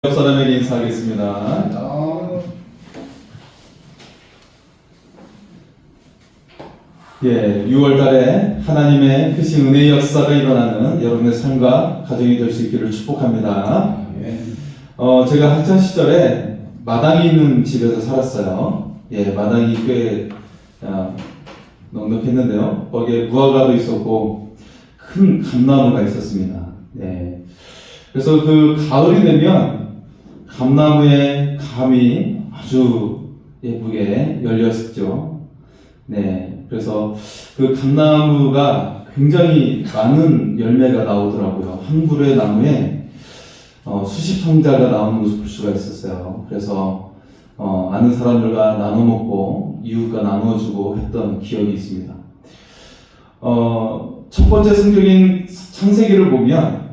옆 사람에게 인사하겠습니다. 예, 6월 달에 하나님의 크신 은혜의 역사가 일어나는 여러분의 삶과 가정이 될 수 있기를 축복합니다. 제가 학창 시절에 마당이 있는 집에서 살았어요. 예, 마당이 꽤 넉넉했는데요. 거기에 무화과도 있었고 큰 감나무가 있었습니다. 예. 그래서 그 가을이 되면 감나무에 감이 아주 예쁘게 열렸었죠. 네, 그래서 그 감나무가 굉장히 많은 열매가 나오더라고요. 한 그루의 나무에 수십 상자가 나오는 것을 볼 수가 있었어요. 그래서 아는 사람들과 나눠 먹고 이웃과 나누어주고 했던 기억이 있습니다. 첫 번째 성경인 창세기를 보면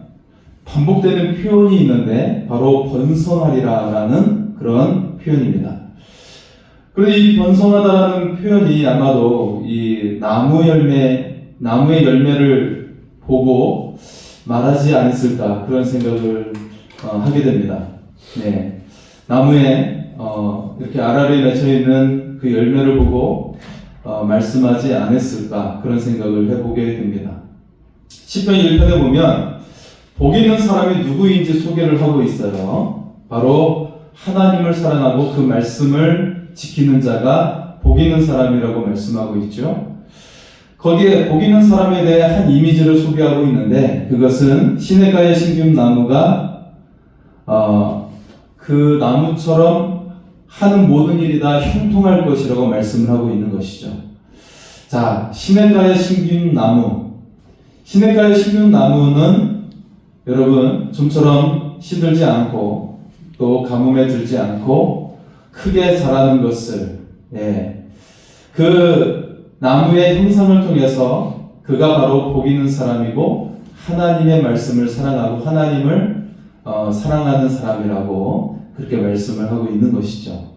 반복되는 표현이 있는데 바로 번성하리라라는 그런 표현입니다. 그런데 이 번성하다라는 표현이 아마도 이 나무의 열매를 보고 말하지 않았을까 그런 생각을 하게 됩니다. 네, 나무에 이렇게 알알이 맺혀 있는 그 열매를 보고 말씀하지 않았을까 그런 생각을 해보게 됩니다. 시편 1편에 보면 복 있는 사람이 누구인지 소개를 하고 있어요. 바로 하나님을 사랑하고 그 말씀을 지키는 자가 복 있는 사람이라고 말씀하고 있죠. 거기에 복 있는 사람에 대해 한 이미지를 소개하고 있는데 그것은 시냇가에 심긴 나무가 그 나무처럼 하는 모든 일이 다 형통할 것이라고 말씀을 하고 있는 것이죠. 자, 시냇가에 심긴 나무. 시냇가에 심긴 나무는 여러분, 좀처럼 시들지 않고 또 가뭄에 들지 않고 크게 자라는 것을 그 나무의 형상을 통해서 그가 바로 복 있는 사람이고 하나님의 말씀을 사랑하고 하나님을 사랑하는 사람이라고 그렇게 말씀을 하고 있는 것이죠.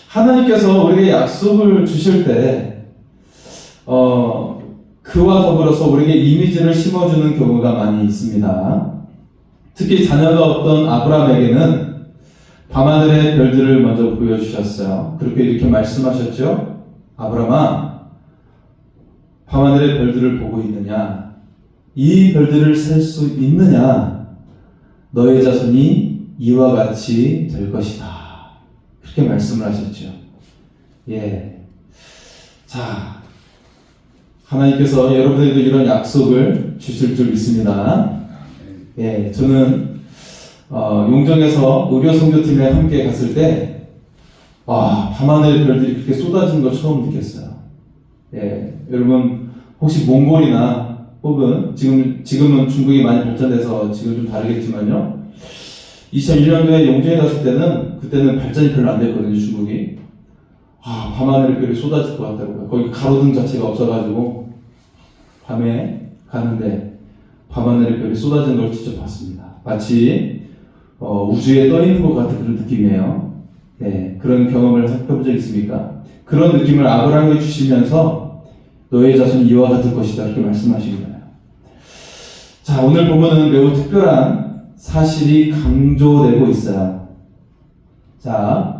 하나님께서 우리에게 약속을 주실 때 그와 더불어서 우리에게 이미지를 심어주는 경우가 많이 있습니다. 특히 자녀가 없던 아브라함에게는 밤하늘의 별들을 먼저 보여주셨어요. 그렇게 이렇게 말씀하셨죠. 아브라함아, 밤하늘의 별들을 보고 있느냐? 이 별들을 셀 수 있느냐? 너의 자손이 이와 같이 될 것이다. 그렇게 말씀을 하셨죠. 예. 자, 하나님께서 여러분에게도 이런 약속을 주실 줄 믿습니다. 예, 저는 용정에서 의료선교팀에 함께 갔을 때 밤하늘의 별들이 그렇게 쏟아지는 걸 처음 느꼈어요. 예, 여러분 혹시 몽골이나 혹은 지금은 중국이 많이 발전돼서 지금 좀 다르겠지만요. 2001년도에 용정에 갔을 때는 그때는 발전이 별로 안 됐거든요. 중국이. 밤하늘의 별이 쏟아질 것 같더라고요. 거기 가로등 자체가 없어가지고 밤에 가는데 밤하늘의 별이 쏟아지는 걸 직접 봤습니다. 마치 우주에 떠 있는 것 같은 그런 느낌이에요. 네, 그런 경험을 해본 적 있습니까? 그런 느낌을 아브라함에게 주시면서 너의 자손이 이와 같을 것이다 이렇게 말씀하신 거예요. 자, 오늘 본문은 매우 특별한 사실이 강조되고 있어요. 자,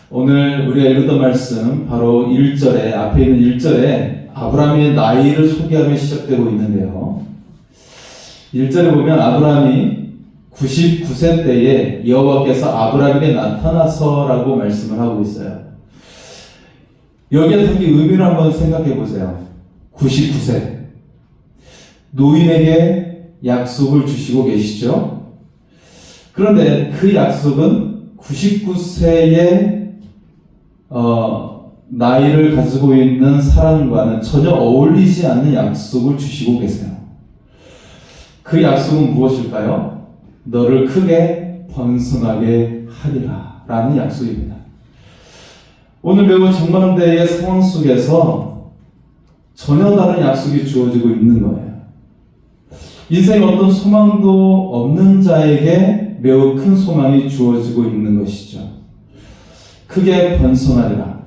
오늘 우리가 읽었던 말씀 바로 1절에 앞에 있는 1절에 아브라함의 나이를 소개하며 시작되고 있는데요. 1절에 보면 아브라함이 99세 때에 여호와께서 아브라함에게 나타나서라고 말씀을 하고 있어요. 여기에 담긴 의미를 한번 생각해 보세요. 99세. 노인에게 약속을 주시고 계시죠? 그런데 그 약속은 99세의 나이를 가지고 있는 사람과는 전혀 어울리지 않는 약속을 주시고 계세요. 그 약속은 무엇일까요? 너를 크게 번성하게 하리라 라는 약속입니다. 오늘 매우 정반대의 상황 속에서 전혀 다른 약속이 주어지고 있는 거예요. 인생에 어떤 소망도 없는 자에게 매우 큰 소망이 주어지고 있는 것이죠. 크게 번성하리라.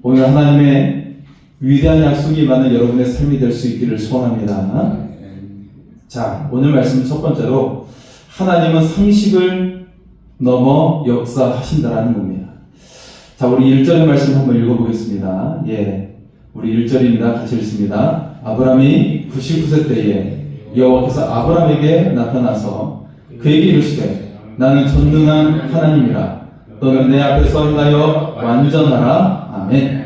오늘 하나님의 위대한 약속이 많은 여러분의 삶이 될 수 있기를 소원합니다. 자, 오늘 말씀 첫 번째로 하나님은 상식을 넘어 역사하신다라는 겁니다. 자, 우리 1절의 말씀 한번 읽어보겠습니다. 예, 우리 1절입니다. 같이 읽습니다. 아브라함이 99세 때에 여호와께서 아브라함에게 나타나서 그에게 이르시되 나는 전능한 하나님이라 너는 내 앞에서 행하여 완전하라. 아멘.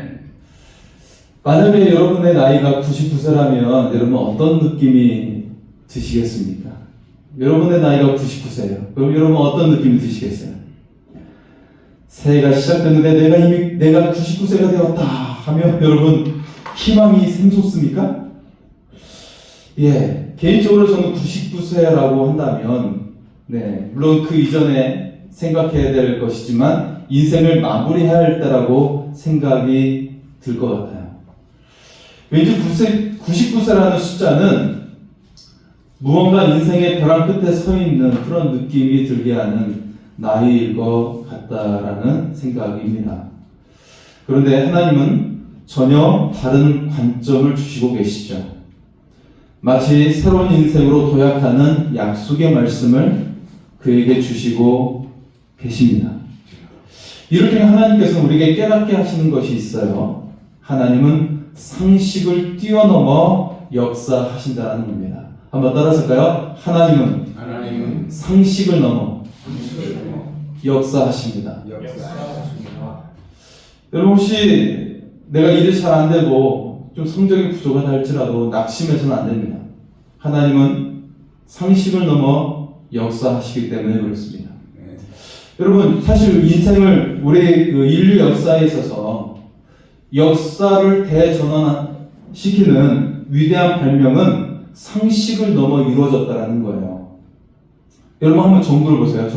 만약에 여러분의 나이가 99세라면 여러분 어떤 느낌이 드시겠습니까? 여러분의 나이가 99세예요. 그럼 여러분 어떤 느낌이 드시겠어요? 새해가 시작됐는데 내가 99세가 되었다 하면 여러분 희망이 샘솟습니까? 예, 개인적으로 저는 99세라고 한다면 물론 그 이전에 생각해야 될 것이지만 인생을 마무리할 때라고 생각이 들 것 같아요. 왠지 99세라는 숫자는 무언가 인생의 벼랑 끝에 서 있는 그런 느낌이 들게 하는 나이일 것 같다라는 생각입니다. 그런데 하나님은 전혀 다른 관점을 주시고 계시죠. 마치 새로운 인생으로 도약하는 약속의 말씀을 그에게 주시고 계십니다. 이렇게 하나님께서 우리에게 깨닫게 하시는 것이 있어요. 하나님은 상식을 뛰어넘어 역사하신다는 겁니다. 한번 따라서까요? 하나님은 상식을 넘어 역사하십니다. 여러분 혹시 내가 일이 잘 안 되고 좀 성적이 부족하다 할지라도 낙심해서는 안 됩니다. 하나님은 상식을 넘어 역사하시기 때문에 그렇습니다. 여러분 사실 인생을 우리 그 인류 역사에 있어서 역사를 대전환시키는 위대한 발명은 상식을 넘어 이루어졌다는 거예요. 여러분 한번 정부를 보세요.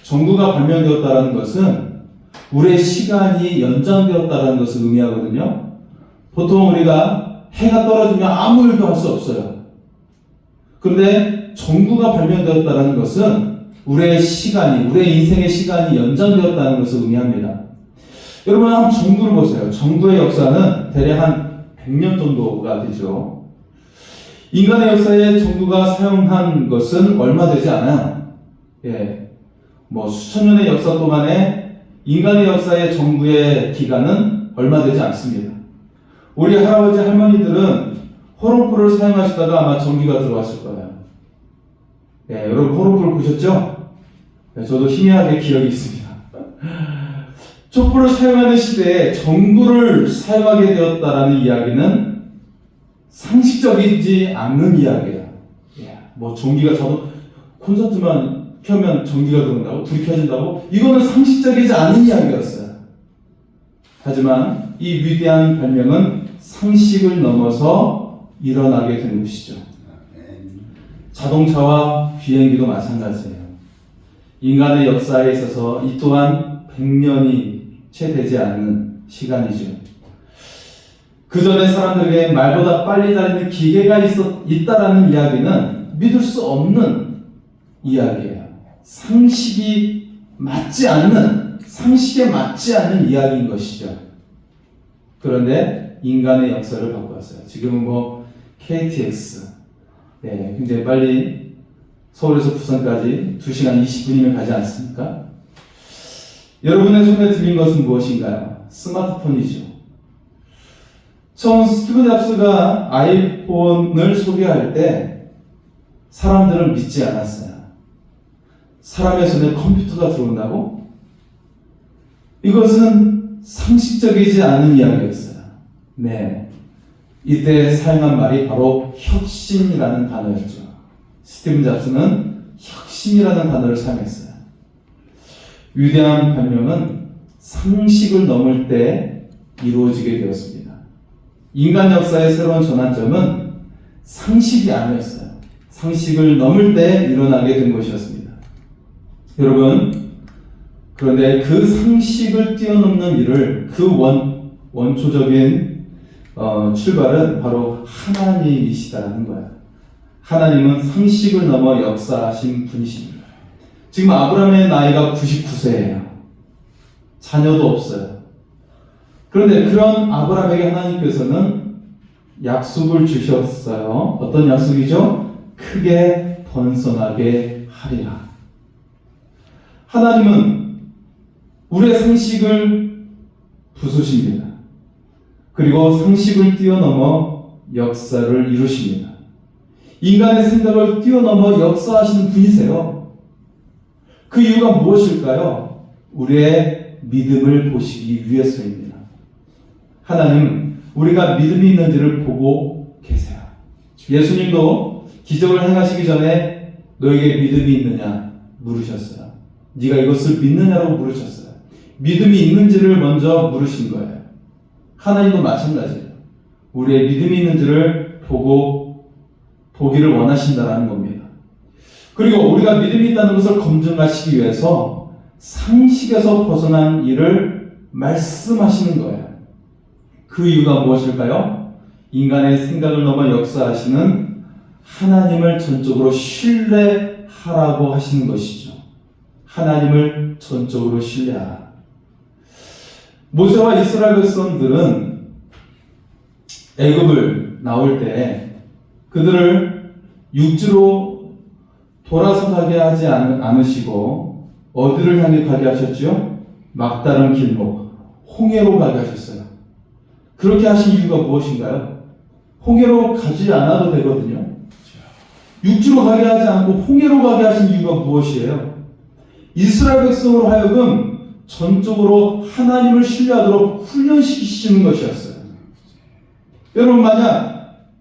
정부가 발명되었다는 것은 우리의 시간이 연장되었다는 것을 의미하거든요. 보통 우리가 해가 떨어지면 아무 일도 할 수 없어요. 그런데 정부가 발명되었다는 것은 우리의 인생의 시간이 연장되었다는 것을 의미합니다. 여러분 한번 정부를 보세요. 정부의 역사는 대략 한 100년 정도가 되죠. 인간의 역사에 정부가 사용한 것은 얼마 되지 않아요. 수천 년의 역사 동안에 인간의 역사의 정부의 기간은 얼마 되지 않습니다. 우리 할아버지 할머니들은 호롱불을 사용하시다가 아마 전기가 들어왔을 거예요. 여러분 호롱불 보셨죠? 저도 희미하게 기억이 있습니다. 촛불을 사용하는 시대에 전구를 사용하게 되었다라는 이야기는 상식적이지 않는 이야기예요. 전기가 콘서트만 켜면 전기가 들어온다고? 불이 켜진다고? 이거는 상식적이지 않은 이야기였어요. 하지만 이 위대한 발명은 상식을 넘어서 일어나게 된 것이죠. 자동차와 비행기도 마찬가지예요. 인간의 역사에 있어서 이 또한 100년이 채 되지 않는 시간이죠. 그 전에 사람들에게 말보다 빨리 달리는 기계가 있다라는 이야기는 믿을 수 없는 이야기예요. 상식에 맞지 않는 이야기인 것이죠. 그런데 인간의 역사를 바꾸었어요. 지금은 KTX 굉장히 빨리 서울에서 부산까지 2시간 20분이면 가지 않습니까? 여러분의 손에 들린 것은 무엇인가요? 스마트폰이죠. 처음 스티브 잡스가 아이폰을 소개할 때 사람들은 믿지 않았어요. 사람의 손에 컴퓨터가 들어온다고? 이것은 상식적이지 않은 이야기였어요. 이때 사용한 말이 바로 혁신이라는 단어였죠. 스티브 잡스는 혁신이라는 단어를 사용했어요. 위대한 발명은 상식을 넘을 때 이루어지게 되었습니다. 인간 역사의 새로운 전환점은 상식이 아니었어요. 상식을 넘을 때 일어나게 된 것이었습니다. 여러분, 그런데 그 상식을 뛰어넘는 일을 원초적인 출발은 바로 하나님이시다는 거예요. 하나님은 상식을 넘어 역사하신 분이십니다. 지금 아브라함의 나이가 99세예요. 자녀도 없어요. 그런데 그런 아브라함에게 하나님께서는 약속을 주셨어요. 어떤 약속이죠? 크게 번성하게 하리라. 하나님은 우리의 상식을 부수십니다. 그리고 상식을 뛰어넘어 역사를 이루십니다. 인간의 생각을 뛰어넘어 역사하시는 분이세요. 그 이유가 무엇일까요? 우리의 믿음을 보시기 위해서입니다. 하나님, 우리가 믿음이 있는지를 보고 계세요. 예수님도 기적을 행하시기 전에 너에게 믿음이 있느냐 물으셨어요. 네가 이것을 믿느냐고 물으셨어요. 믿음이 있는지를 먼저 물으신 거예요. 하나님도 마찬가지예요. 우리의 믿음이 있는지를 보기를 원하신다는 겁니다. 그리고 우리가 믿음이 있다는 것을 검증하시기 위해서 상식에서 벗어난 일을 말씀하시는 거예요. 그 이유가 무엇일까요? 인간의 생각을 넘어 역사하시는 하나님을 전적으로 신뢰하라고 하시는 것이죠. 하나님을 전적으로 신뢰하라. 모세와 이스라엘 백성들은 애굽을 나올 때 그들을 육지로 돌아서 가게 하지 않으시고 어디를 향해 가게 하셨죠? 막다른 길목, 홍해로 가게 하셨어요. 그렇게 하신 이유가 무엇인가요? 홍해로 가지 않아도 되거든요. 육지로 가게 하지 않고 홍해로 가게 하신 이유가 무엇이에요? 이스라엘 백성으로 하여금 전적으로 하나님을 신뢰하도록 훈련시키시는 것이었어요. 여러분, 만약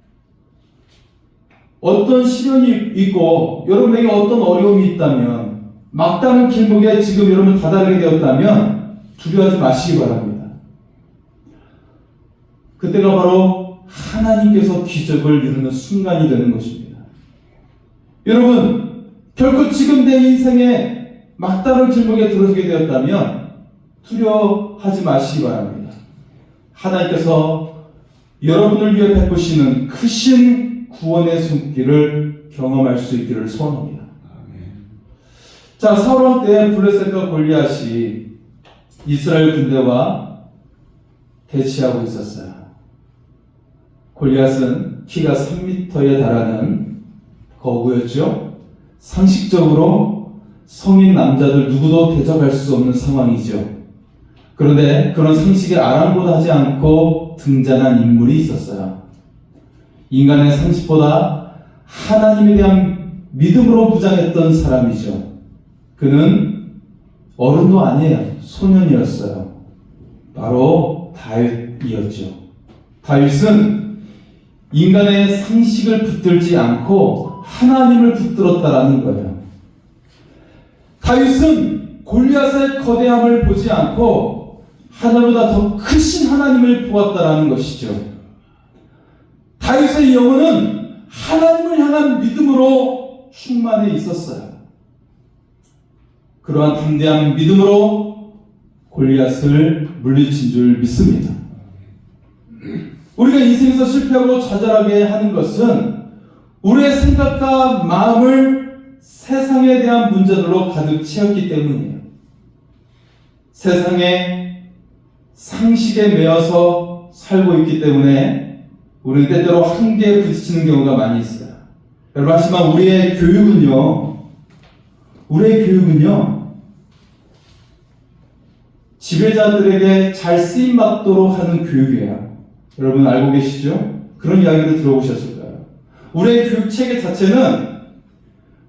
어떤 시련이 있고 여러분에게 어떤 어려움이 있다면, 막다른 길목에 지금 여러분 다다르게 되었다면 두려워하지 마시기 바랍니다. 그때가 바로 하나님께서 기적을 이루는 순간이 되는 것입니다. 여러분, 결코 지금 내 인생에 막다른 길목에 들어서게 되었다면 두려워하지 마시기 바랍니다. 하나님께서 여러분을 위해 베푸시는 크신 구원의 손길을 경험할 수 있기를 소원합니다. 자, 사울왕 때 블레셋과 골리앗이 이스라엘 군대와 대치하고 있었어요. 골리앗은 키가 3m에 달하는 거구였죠. 상식적으로 성인 남자들 누구도 대적할 수 없는 상황이죠. 그런데 그런 상식에 아랑곳하지 않고 등장한 인물이 있었어요. 인간의 상식보다 하나님에 대한 믿음으로 무장했던 사람이죠. 그는 어른도 아니에요. 소년이었어요. 바로 다윗이었죠. 다윗은 인간의 상식을 붙들지 않고 하나님을 붙들었다라는 거예요. 다윗은 골리앗의 거대함을 보지 않고 하나보다 더 크신 하나님을 보았다라는 것이죠. 다윗의 영혼은 하나님을 향한 믿음으로 충만해 있었어요. 그러한 담대한 믿음으로 골리앗을 물리친 줄 믿습니다. 우리가 인생에서 실패하고 좌절하게 하는 것은 우리의 생각과 마음을 세상에 대한 문제들로 가득 채웠기 때문이에요. 세상의 상식에 매여서 살고 있기 때문에 우리는 때때로 한계에 부딪히는 경우가 많이 있어요. 여러분, 하지만 우리의 교육은요, 지배자들에게 잘 쓰임받도록 하는 교육이에요. 여러분 알고 계시죠? 그런 이야기를 들어보셨을 거예요. 우리의 교육 체계 자체는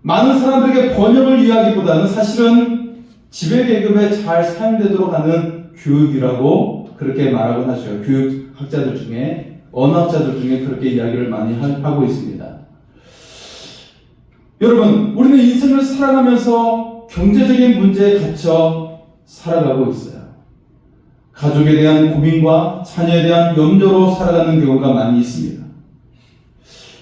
많은 사람들에게 번영을 위하기보다는 사실은 지배계급에 잘 사용되도록 하는 교육이라고 그렇게 말하곤 하죠. 교육학자들 중에, 언어학자들 중에 그렇게 이야기를 많이 하고 있습니다. 여러분, 우리는 인생을 살아가면서 경제적인 문제에 갇혀 살아가고 있어요. 가족에 대한 고민과 자녀에 대한 염려로 살아가는 경우가 많이 있습니다.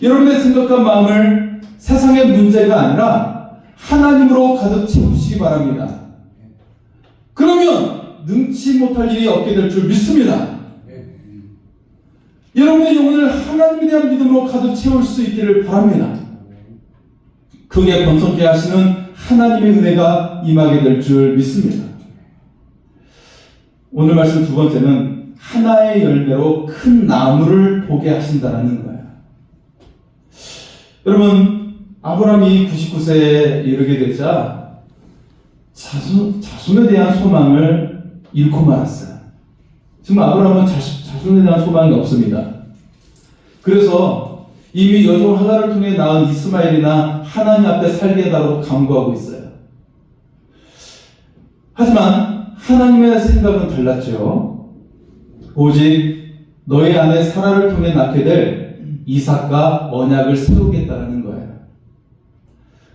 여러분의 생각과 마음을 세상의 문제가 아니라 하나님으로 가득 채우시기 바랍니다. 그러면 능치 못할 일이 없게 될 줄 믿습니다. 여러분의 영혼을 하나님에 대한 믿음으로 가득 채울 수 있기를 바랍니다. 크게 번성케 하시는 하나님의 은혜가 임하게 될 줄 믿습니다. 오늘 말씀 두 번째는 하나의 열매로 큰 나무를 보게 하신다는 거예요. 여러분, 아브라함이 99세에 이르게 되자 자손에 대한 소망을 잃고 말았어요. 지금 아브라함은 자손에 대한 소망이 없습니다. 그래서 이미 여종 하갈을 통해 낳은 이스마엘이나 하나님 앞에 살게 해달라고 간구하고 있어요. 하지만 하나님의 생각은 달랐죠. 오직 너의 아내 사라를 통해 낳게 될 이삭과 언약을 세우겠다는 거예요.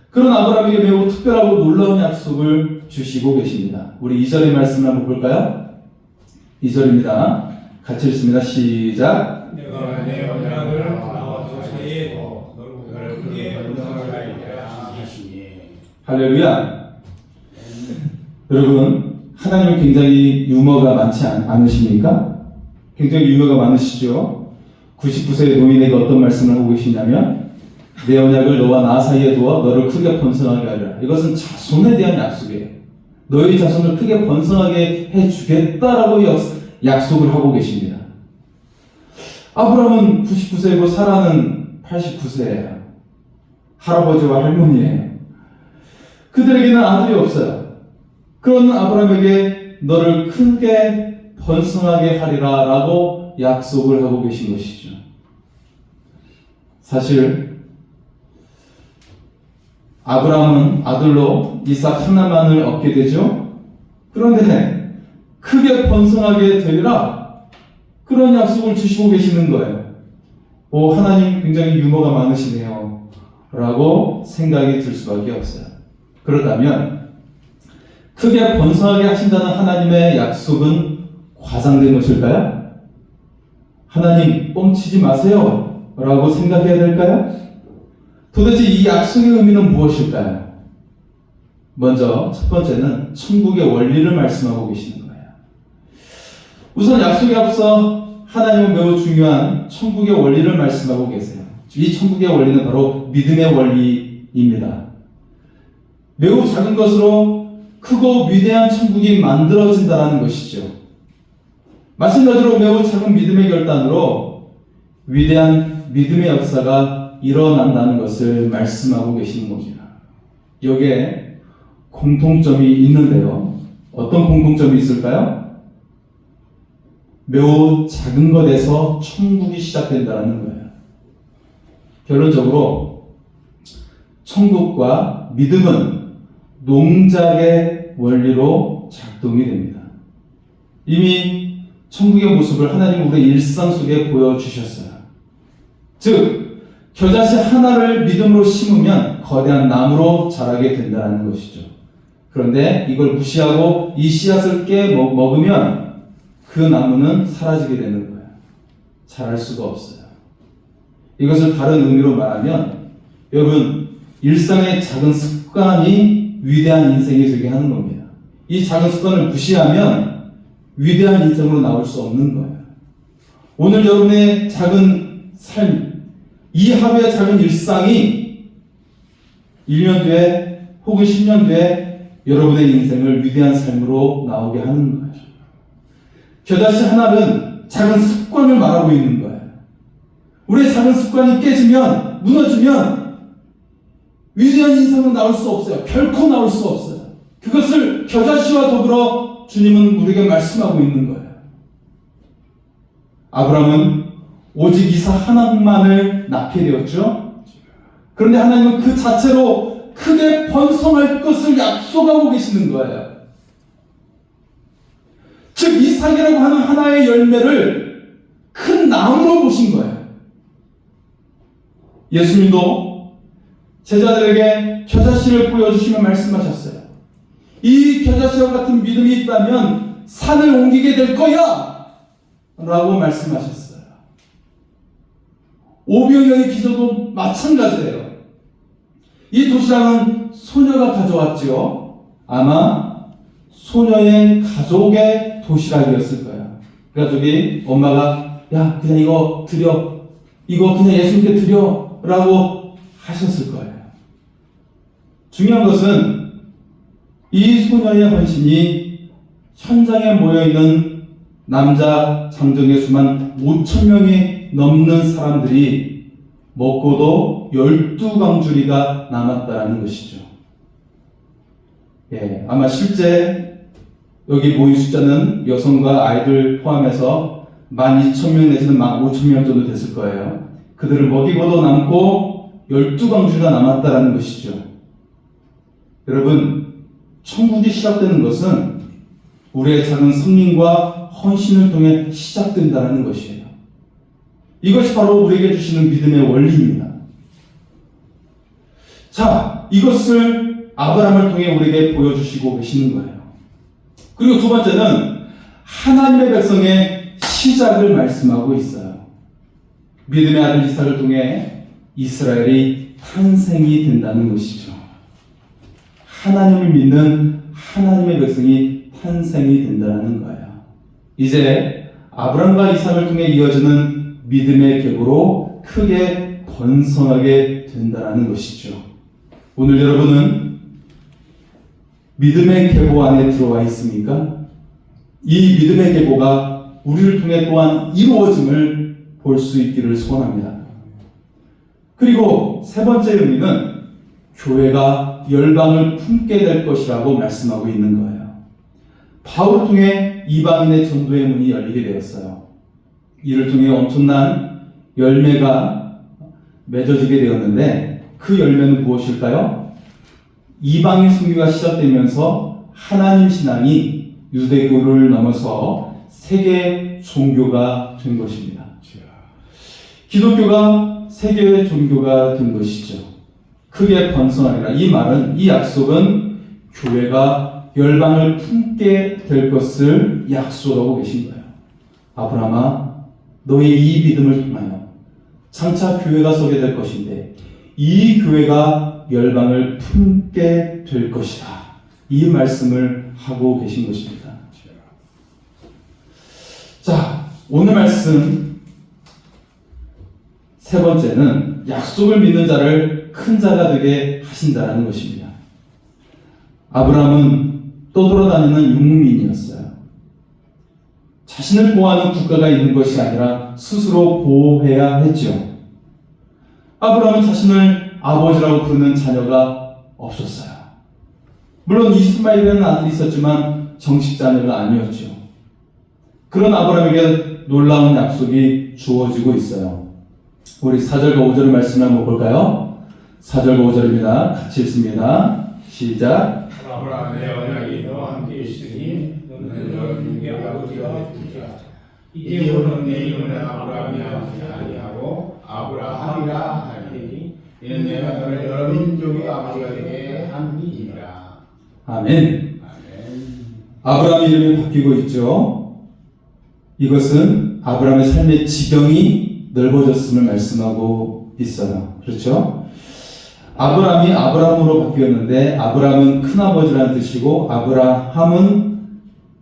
그런 아브라함에게 매우 특별하고 놀라운 약속을 주시고 계십니다. 우리 2절의 말씀을 한번 볼까요? 2절입니다. 같이 읽습니다. 시작. 내가 내 언약을 나와 사이에 너를 크게 번성하게 하시니. 할렐루야. 여러분, 하나님은 굉장히 유머가 많지 않으십니까? 굉장히 유머가 많으시죠? 99세의 노인에게 어떤 말씀을 하고 계시냐면 내 언약을 너와 나 사이에 두어 너를 크게 번성하게 하리라. 이것은 자손에 대한 약속이에요. 너희 자손을 크게 번성하게 해주겠다라고 약속을 하고 계십니다. 아브라함은 99세이고 사라는 89세예요. 할아버지와 할머니예요. 그들에게는 아들이 없어요. 그런 아브라함에게 너를 크게 번성하게 하리라 라고 약속을 하고 계신 것이죠. 사실 아브라함은 아들로 이삭 하나만을 얻게 되죠. 그런데 크게 번성하게 되리라 그런 약속을 주시고 계시는 거예요. 오, 하나님 굉장히 유머가 많으시네요 라고 생각이 들 수밖에 없어요. 그렇다면 크게 번성하게 하신다는 하나님의 약속은 과장된 것일까요? 하나님 뻥치지 마세요 라고 생각해야 될까요? 도대체 이 약속의 의미는 무엇일까요? 먼저 첫 번째는 천국의 원리를 말씀하고 계시는 거예요. 우선 약속에 앞서 하나님은 매우 중요한 천국의 원리를 말씀하고 계세요. 이 천국의 원리는 바로 믿음의 원리입니다. 매우 작은 것으로 크고 위대한 천국이 만들어진다는 것이죠. 마찬가지로 매우 작은 믿음의 결단으로 위대한 믿음의 역사가 일어난다는 것을 말씀하고 계시는 겁니다. 여기에 공통점이 있는데요. 어떤 공통점이 있을까요? 매우 작은 것에서 천국이 시작된다는 거예요. 결론적으로 천국과 믿음은 농작의 원리로 작동이 됩니다. 이미 천국의 모습을 하나님은 우리의 일상 속에 보여주셨어요. 즉, 겨자씨 하나를 믿음으로 심으면 거대한 나무로 자라게 된다는 것이죠. 그런데 이걸 무시하고 이 씨앗을 먹으면 그 나무는 사라지게 되는 거예요. 자랄 수가 없어요. 이것을 다른 의미로 말하면 여러분, 일상의 작은 습관이 위대한 인생이 되게 하는 겁니다. 이 작은 습관을 무시하면 위대한 인생으로 나올 수 없는 거예요. 오늘 여러분의 작은 삶, 이 하루의 작은 일상이 1년 뒤에 혹은 10년 뒤에 여러분의 인생을 위대한 삶으로 나오게 하는 거예요. 겨자씨 하나는 작은 습관을 말하고 있는 거예요. 우리의 작은 습관이 깨지면, 무너지면 위대한 인생은 나올 수 없어요. 결코 나올 수 없어요. 그것을 겨자씨와 더불어 주님은 우리에게 말씀하고 있는 거예요. 아브라함은 오직 이삭 하나만을 낳게 되었죠. 그런데 하나님은 그 자체로 크게 번성할 것을 약속하고 계시는 거예요. 즉 이삭이라고 하는 하나의 열매를 큰 나무로 보신 거예요. 예수님도 제자들에게 겨자씨를 보여주시며 말씀하셨어요. 이 겨자씨와 같은 믿음이 있다면 산을 옮기게 될 거야 라고 말씀하셨어요. 오병이어의 기적도 마찬가지예요. 이 도시락은 소녀가 가져왔지요. 아마 소녀의 가족의 도시락이었을 거예요. 가족이 엄마가 야 그냥 이거 드려, 이거 그냥 예수님께 드려 라고 하셨을 거예요. 중요한 것은 이 소녀의 헌신이 현장에 모여있는 남자 장정의 수만 5,000명이 넘는 사람들이 먹고도 12광주리가 남았다는 것이죠. 아마 실제 여기 모인 숫자는 여성과 아이들 포함해서 12,000명 내지는 15,000명 정도 됐을 거예요. 그들을 먹이고도 남고 12광주가 남았다라는 것이죠. 여러분, 천국이 시작되는 것은 우리의 작은 성민과 헌신을 통해 시작된다는 것이에요. 이것이 바로 우리에게 주시는 믿음의 원리입니다. 자, 이것을 아브라함을 통해 우리에게 보여주시고 계시는 거예요. 그리고 두 번째는 하나님의 백성의 시작을 말씀하고 있어요. 믿음의 아들 이삭을 통해 이스라엘이 탄생이 된다는 것이죠. 하나님을 믿는 하나님의 백성이 탄생이 된다는 거예요. 이제 아브라함과 이삭을 통해 이어지는 믿음의 계보로 크게 번성하게 된다는 것이죠. 오늘 여러분은 믿음의 계보 안에 들어와 있습니까? 이 믿음의 계보가 우리를 통해 또한 이루어짐을 볼 수 있기를 소원합니다. 그리고 세 번째 의미는 교회가 열방을 품게 될 것이라고 말씀하고 있는 거예요. 바울을 통해 이방인의 전도의 문이 열리게 되었어요. 이를 통해 엄청난 열매가 맺어지게 되었는데 그 열매는 무엇일까요? 이방인 선교가 시작되면서 하나님 신앙이 유대교를 넘어서 세계 종교가 된 것입니다. 기독교가 세계의 종교가 된 것이죠. 크게 번성하리라. 이 말은, 이 약속은 교회가 열방을 품게 될 것을 약속하고 계신 거예요. 아브라함아, 너의 이 믿음을 통하여 장차 교회가 서게 될 것인데 이 교회가 열방을 품게 될 것이다. 이 말씀을 하고 계신 것입니다. 자, 오늘 말씀 세 번째는 약속을 믿는 자를 큰 자가 되게 하신다는 것입니다. 아브라함은 떠돌아다니는 유목민이었어요. 자신을 보호하는 국가가 있는 것이 아니라 스스로 보호해야 했죠. 아브라함은 자신을 아버지라고 부르는 자녀가 없었어요. 물론 이스마엘이라는 아들이 있었지만 정식 자녀가 아니었죠. 그런 아브라함에게 놀라운 약속이 주어지고 있어요. 우리 4절과 5절의 말씀을 한번 볼까요? 4절과 5절입니다. 같이 읽습니다. 시작. 아브라함의 언약이 너와 함께 있으니 너는 여러 민족의 아버지가 되리라. 이제부터는 내 이름을 아브라함이 아니하고 아브라함이라 하리니 이는 내가 너를 여러 민족의 아버지가 되게 함이니라. 아멘. 아브라함 이름이 바뀌고 있죠. 이것은 아브라함의 삶의 지경이 넓어졌음을 말씀하고 있어요. 그렇죠? 아브라함이 아브라함으로 바뀌었는데 아브라함은 큰아버지라는 뜻이고 아브라함은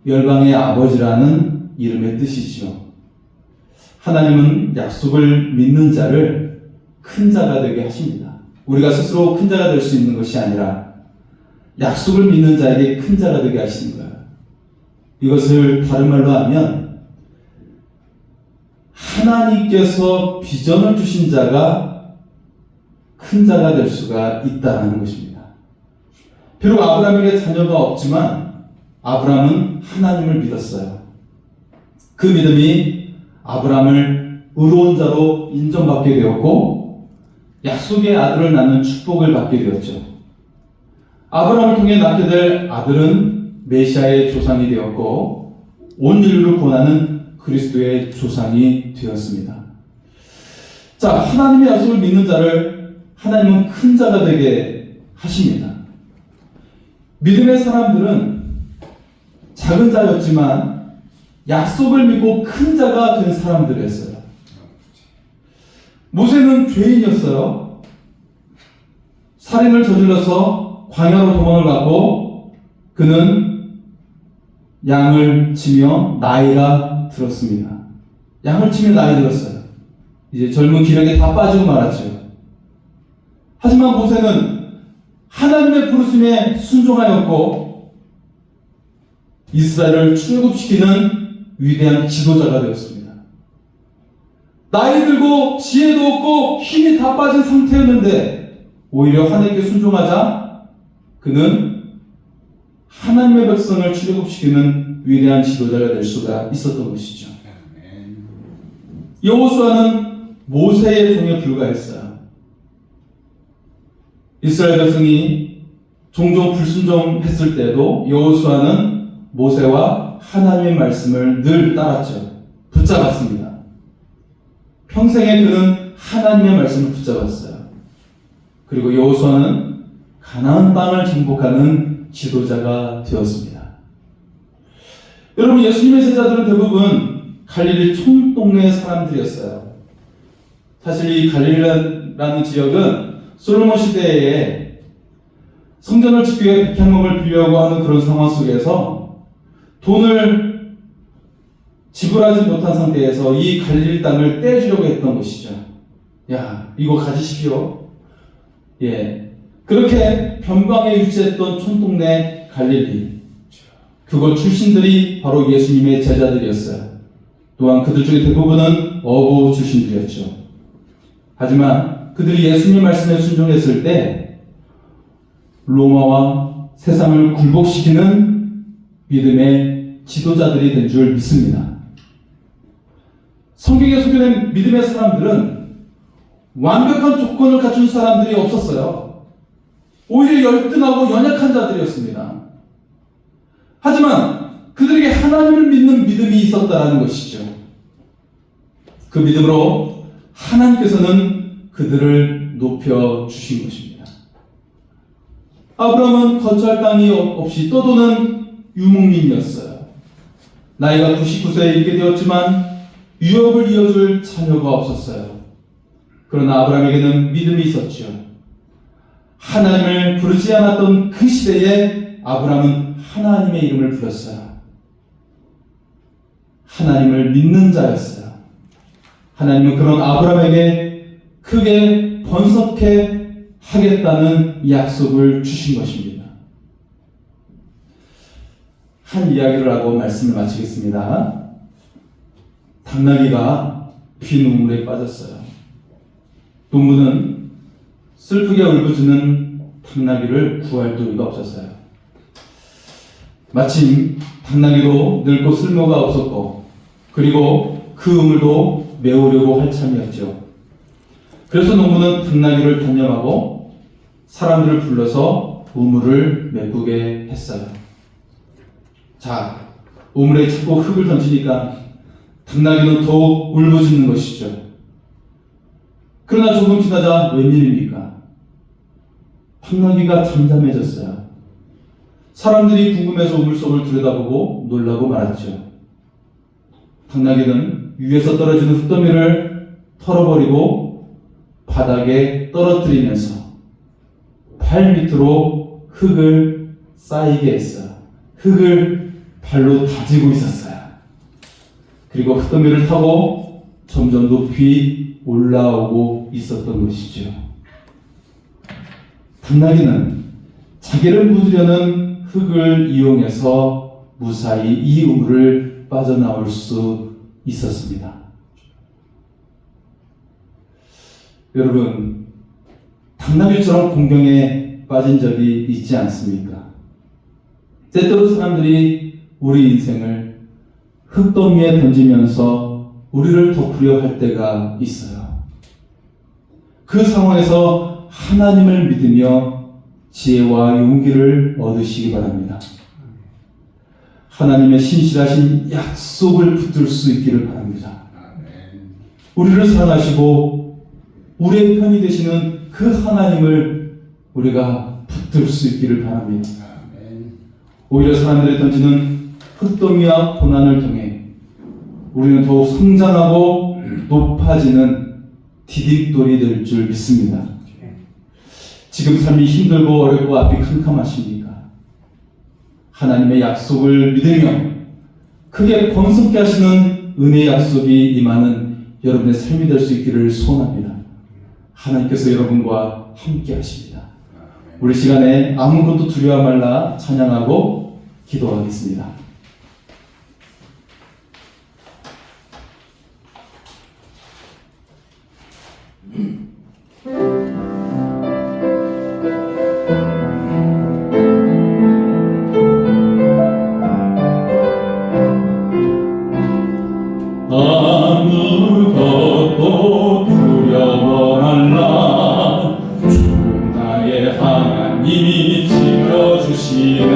열방의 아버지라는 이름의 뜻이죠. 하나님은 약속을 믿는 자를 큰 자가 되게 하십니다. 우리가 스스로 큰 자가 될 수 있는 것이 아니라 약속을 믿는 자에게 큰 자가 되게 하시는 거예요. 이것을 다른 말로 하면 하나님께서 비전을 주신 자가 큰 자가 될 수가 있다는 것입니다. 비록 아브라함에게 자녀가 없지만 아브라함은 하나님을 믿었어요. 그 믿음이 아브라함을 의로운 자로 인정받게 되었고 약속의 아들을 낳는 축복을 받게 되었죠. 아브라함을 통해 낳게 될 아들은 메시아의 조상이 되었고 온 인류를 구원하는 그리스도의 조상이 되었습니다. 자, 하나님의 약속을 믿는 자를 하나님은 큰 자가 되게 하십니다. 믿음의 사람들은 작은 자였지만 약속을 믿고 큰 자가 된 사람들이었어요. 모세는 죄인이었어요. 살인을 저질러서 광야로 도망을 갔고 그는 양을 치며 나이가 들었습니다. 양을 치며 나이 들었어요. 이제 젊은 기력이 다 빠지고 말았죠. 하지만 모세는 하나님의 부르심에 순종하였고 이스라엘을 출애굽시키는 위대한 지도자가 되었습니다. 나이 들고 지혜도 없고 힘이 다 빠진 상태였는데 오히려 하나님께 순종하자 그는 하나님의 백성을 출애굽시키는 위대한 지도자가 될 수가 있었던 것이죠. 여호수아는 모세의 종에 불과했어요. 이스라엘 백성이 종종 불순종했을 때도 여호수아는 모세와 하나님의 말씀을 늘 따랐죠. 붙잡았습니다. 평생에 그는 하나님의 말씀을 붙잡았어요. 그리고 여호수아는 가나안 땅을 정복하는 지도자가 되었습니다. 여러분, 예수님의 제자들은 대부분 갈릴리 촌동네 사람들이었어요. 사실 이 갈릴리라는 지역은 솔로몬 시대에 성전을 짓기 위해 백향목을 빌려고 하는 그런 상황 속에서 돈을 지불하지 못한 상태에서 이 갈릴리 땅을 떼주려고 했던 것이죠. 야, 이거 가지십시오. 예, 그렇게 변방에 위치했던 촌동네 갈릴리, 그곳 출신들이 바로 예수님의 제자들이었어요. 또한 그들 중에 대부분은 어부 출신들이었죠. 하지만 그들이 예수님 말씀에 순종했을 때 로마와 세상을 굴복시키는 믿음의 지도자들이 된 줄 믿습니다. 성경에 소개된 믿음의 사람들은 완벽한 조건을 갖춘 사람들이 없었어요. 오히려 열등하고 연약한 자들이었습니다. 하지만 그들에게 하나님을 믿는 믿음이 있었다는 것이죠. 그 믿음으로 하나님께서는 그들을 높여주신 것입니다. 아브라함은 거처할 땅이 없이 떠도는 유목민이었어요. 나이가 99세에 있게 되었지만 유업을 이어줄 자녀가 없었어요. 그러나 아브라함에게는 믿음이 있었죠. 하나님을 부르지 않았던 그 시대에 아브라함은 하나님의 이름을 불렀어요. 하나님을 믿는 자였어요. 하나님은 그런 아브라함에게 크게 번성케 하겠다는 약속을 주신 것입니다. 한 이야기를 하고 말씀을 마치겠습니다. 당나귀가 피눈물에 빠졌어요. 농부는 슬프게 울부짖는 당나귀를 구할 도리가 없었어요. 마침 당나귀도 늙고 쓸모가 없었고, 그리고 그 우물도 메우려고 할 참이었죠. 그래서 농부는 당나귀를 단념하고 사람들을 불러서 우물을 메꾸게 했어요. 자, 우물에 자꾸 흙을 던지니까 당나귀는 더욱 울부짖는 것이죠. 그러나 조금 지나자 웬일입니까? 당나귀가 잠잠해졌어요. 사람들이 궁금해서 우물 속을 들여다보고 놀라고 말았죠. 당나귀는 위에서 떨어지는 흙더미를 털어버리고 바닥에 떨어뜨리면서 발 밑으로 흙을 쌓이게 했어요. 흙을 발로 다지고 있었어요. 그리고 흙더미를 타고 점점 높이 올라오고 있었던 것이죠. 당나귀는 자기를 묻으려는 흙을 이용해서 무사히 이 우물을 빠져나올 수 있었습니다. 여러분, 당나귀처럼 공경에 빠진 적이 있지 않습니까? 때때로 사람들이 우리 인생을 흙더미에 던지면서 우리를 덮으려 할 때가 있어요. 그 상황에서 하나님을 믿으며 지혜와 용기를 얻으시기 바랍니다. 하나님의 신실하신 약속을 붙들 수 있기를 바랍니다. 우리를 사랑하시고 우리의 편이 되시는 그 하나님을 우리가 붙들 수 있기를 바랍니다. 오히려 사람들이 던지는 흙더미와 고난을 통해 우리는 더욱 성장하고 높아지는 디딤돌이 될 줄 믿습니다. 지금 삶이 힘들고 어렵고 앞이 캄캄하십니까? 하나님의 약속을 믿으며 크게 번성케 하시는 은혜의 약속이 임하는 여러분의 삶이 될 수 있기를 소원합니다. 하나님께서 여러분과 함께 하십니다. 우리 시간에 아무것도 두려워 말라 찬양하고 기도하겠습니다. 아무것도 두려워 말라 주 나의 하나님이 지켜주시네